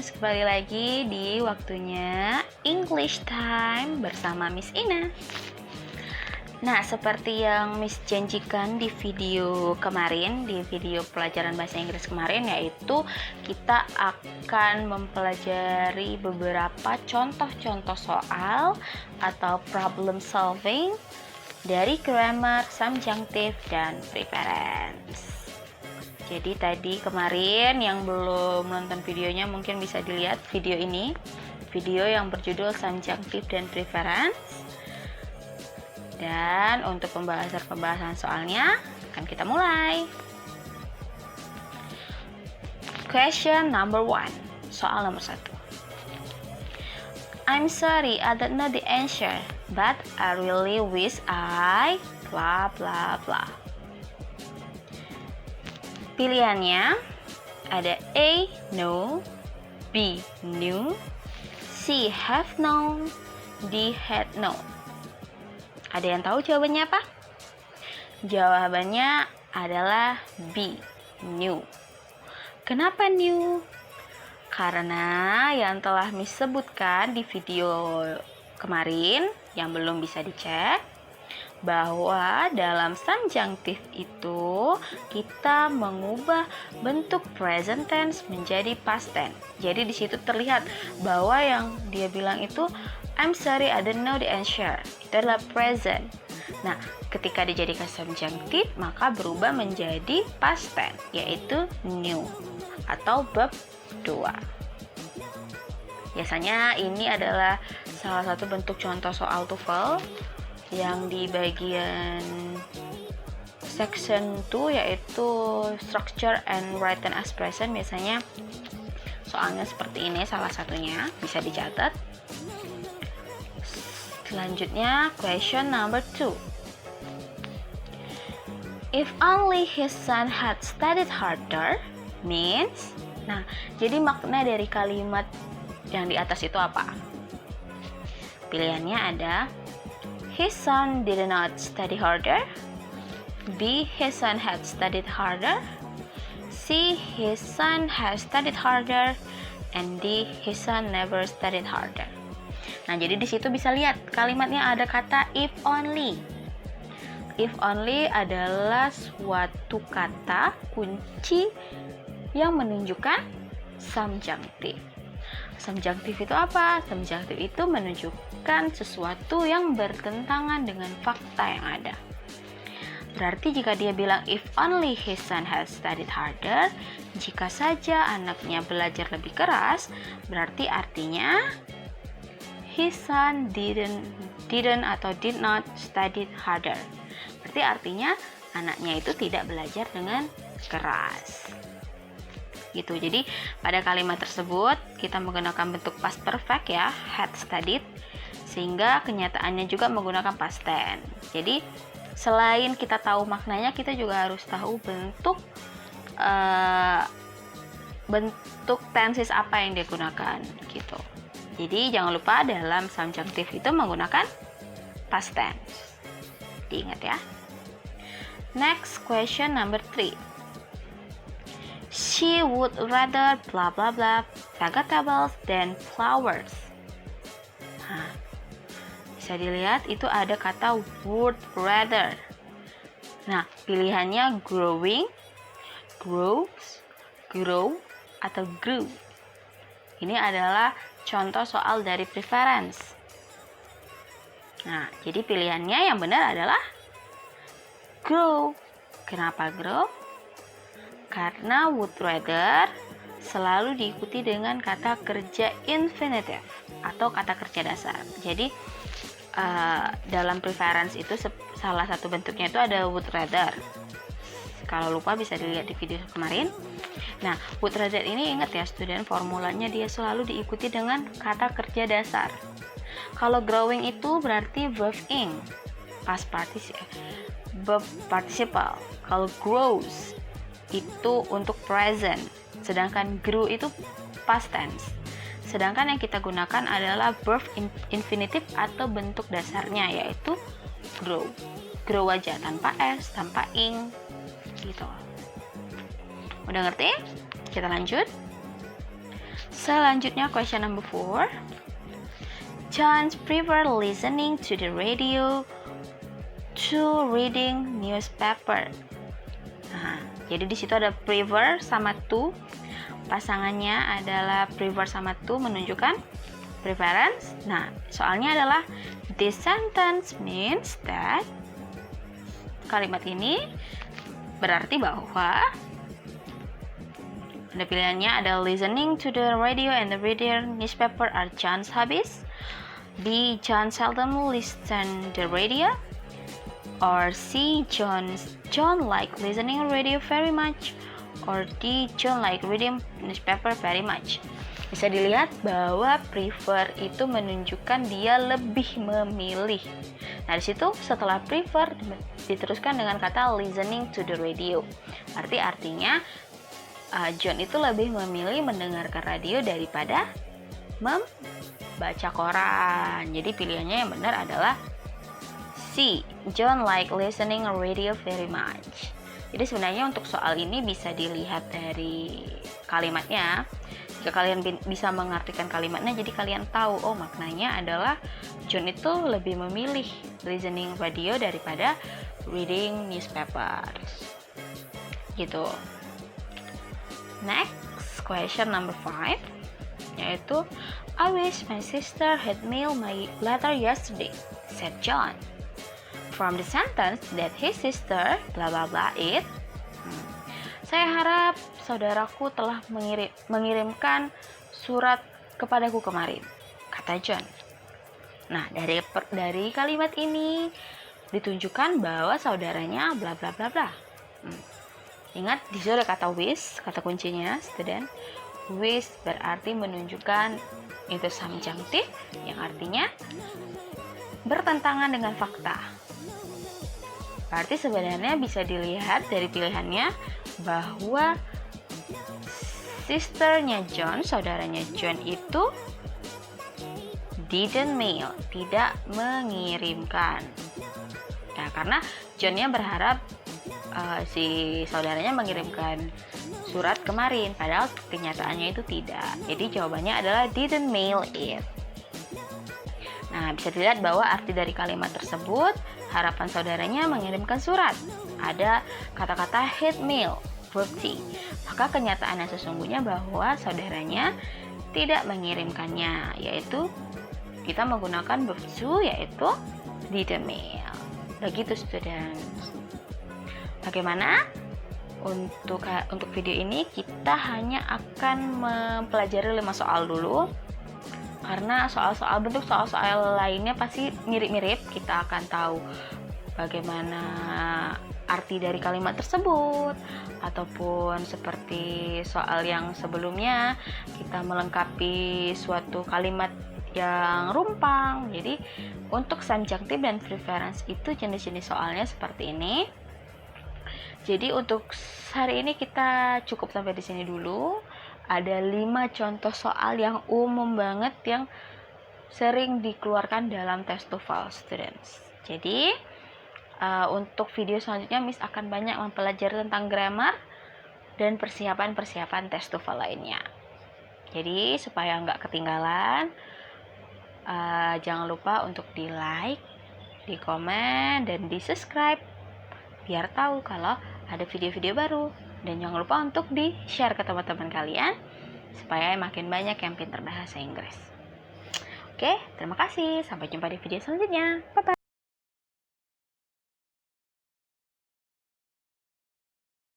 students, kembali lagi di waktunya English Time bersama Miss Ina. Nah, seperti yang Miss janjikan di video kemarin, di video pelajaran bahasa Inggris kemarin, yaitu kita akan mempelajari beberapa contoh-contoh soal atau problem solving dari grammar, subjunctive, dan preference. Jadi tadi kemarin yang belum nonton videonya mungkin bisa dilihat video ini, video yang berjudul subjunctive dan preference. Dan untuk pembahasan soalnya akan kita mulai. Question number 1, soal nomor 1. I'm sorry, I don't know the answer, but I really wish I blah blah blah. Pilihannya ada A, no, B, knew, C, have known, D, had known. Ada yang tahu jawabannya apa? Jawabannya adalah B, knew. Kenapa knew? Karena yang telah Miss sebutkan di video kemarin yang belum bisa dicek, bahwa dalam subjunctive itu kita mengubah bentuk present tense menjadi past tense. Jadi di situ terlihat bahwa yang dia bilang itu I'm sorry I don't know the answer, itu adalah present. Nah, ketika dijadikan subjunctive maka berubah menjadi past tense, yaitu knew atau bab 2. Biasanya ini adalah salah satu bentuk contoh soal TOEFL yang di bagian section 2, yaitu structure and written expression. Biasanya soalnya seperti ini, salah satunya bisa dicatat. Selanjutnya question number 2. If only his son had studied harder means, nah jadi makna dari kalimat yang di atas itu apa? Pilihannya ada his son did not study harder, B, his son had studied harder, C, his son has studied harder, and D, his son never studied harder. Nah, jadi di situ bisa lihat kalimatnya ada kata if only. If only adalah suatu kata kunci yang menunjukkan subjunctive. Subjunctive itu apa? Subjunctive itu menunjukkan sesuatu yang bertentangan dengan fakta yang ada. Berarti jika dia bilang if only his son has studied harder, jika saja anaknya belajar lebih keras, berarti artinya his son didn't atau did not study harder. Berarti artinya anaknya itu tidak belajar dengan keras. Gitu. Jadi pada kalimat tersebut kita menggunakan bentuk past perfect ya, had studied, sehingga kenyataannya juga menggunakan past tense. Jadi selain kita tahu maknanya, kita juga harus tahu bentuk tenses apa yang digunakan gitu. Jadi jangan lupa dalam subjunctive itu menggunakan past tense. Diingat ya. Next question number 3. She would rather blah blah blah vegetables than flowers. Nah, bisa dilihat itu ada kata would rather. Nah, pilihannya growing, grows, grow, atau grew. Ini adalah contoh soal dari preference. Nah, jadi pilihannya yang benar adalah grow. Kenapa grow? Karena would rather selalu diikuti dengan kata kerja infinitive atau kata kerja dasar. Jadi dalam preference itu salah satu bentuknya itu ada would rather. Kalau lupa bisa dilihat di video kemarin. Nah, would rather ini ingat ya student, formulanya dia selalu diikuti dengan kata kerja dasar. Kalau growing itu berarti verb ing, past participle. Kalau grows itu untuk present, sedangkan grew itu past tense. Sedangkan yang kita gunakan adalah verb infinitive atau bentuk dasarnya, yaitu grow. Grow aja tanpa s, tanpa ing gitu. Udah ngerti? Kita lanjut. Selanjutnya question number 4. John prefer listening to the radio to reading newspaper. Nah, jadi di situ ada prefer sama to. Pasangannya adalah prefer sama to menunjukkan preference. Nah, soalnya adalah this sentence means that, kalimat ini berarti bahwa ada pilihannya, ada listening to the radio and the reading newspaper are John's hobbies. B. John seldom listen the radio. Or C. John like listening radio very much. Or D. John like reading newspaper very much. Bisa dilihat bahwa prefer itu menunjukkan dia lebih memilih. Nah, di situ setelah prefer diteruskan dengan kata listening to the radio. Artinya John itu lebih memilih mendengarkan radio daripada membaca koran. Jadi pilihannya yang benar adalah C. John like listening radio very much. Jadi sebenarnya untuk soal ini bisa dilihat dari kalimatnya. Jika kalian bisa mengartikan kalimatnya, jadi kalian tahu, oh maknanya adalah John itu lebih memilih listening radio daripada reading newspapers. Gitu. Next, question number 5, yaitu I wish my sister had mailed my letter yesterday, said John. From the sentence that his sister blah blah blah it, saya harap saudaraku telah mengirimkan surat kepadaku kemarin, kata John. Nah, dari kalimat ini ditunjukkan bahwa saudaranya bla bla bla bla. Ingat, di sini ada kata wish, kata kuncinya, student. Wish berarti menunjukkan itu subjunctive, yang artinya bertentangan dengan fakta. Berarti sebenarnya bisa dilihat dari pilihannya bahwa sisternya John, saudaranya John itu didn't mail, tidak mengirimkan. Ya, karena Johnnya berharap si saudaranya mengirimkan surat kemarin, padahal kenyataannya itu tidak. Jadi jawabannya adalah didn't mail it. Nah, bisa dilihat bahwa arti dari kalimat tersebut, harapan saudaranya mengirimkan surat. Ada kata-kata had mail, verb T. Maka kenyataan yang sesungguhnya bahwa saudaranya tidak mengirimkannya, yaitu kita menggunakan verb to, yaitu didn't mail. Begitu, students. Bagaimana? Untuk video ini kita hanya akan mempelajari 5 soal dulu. Karena bentuk soal-soal lainnya pasti mirip-mirip. Kita akan tahu bagaimana arti dari kalimat tersebut, ataupun seperti soal yang sebelumnya kita melengkapi suatu kalimat yang rumpang. Jadi untuk subjunctive dan preference itu jenis-jenis soalnya seperti ini. Jadi untuk hari ini kita cukup sampai di sini dulu. Ada 5 contoh soal yang umum banget yang sering dikeluarkan dalam test TOEFL, students. Jadi untuk video selanjutnya Miss akan banyak mempelajari tentang grammar dan persiapan test TOEFL lainnya. Jadi supaya nggak ketinggalan, jangan lupa untuk di like, di komen, dan di subscribe biar tahu kalau ada video-video baru. Dan jangan lupa untuk di-share ke teman-teman kalian supaya makin banyak yang pintar bahasa Inggris. Oke, terima kasih. Sampai jumpa di video selanjutnya. Bye-bye.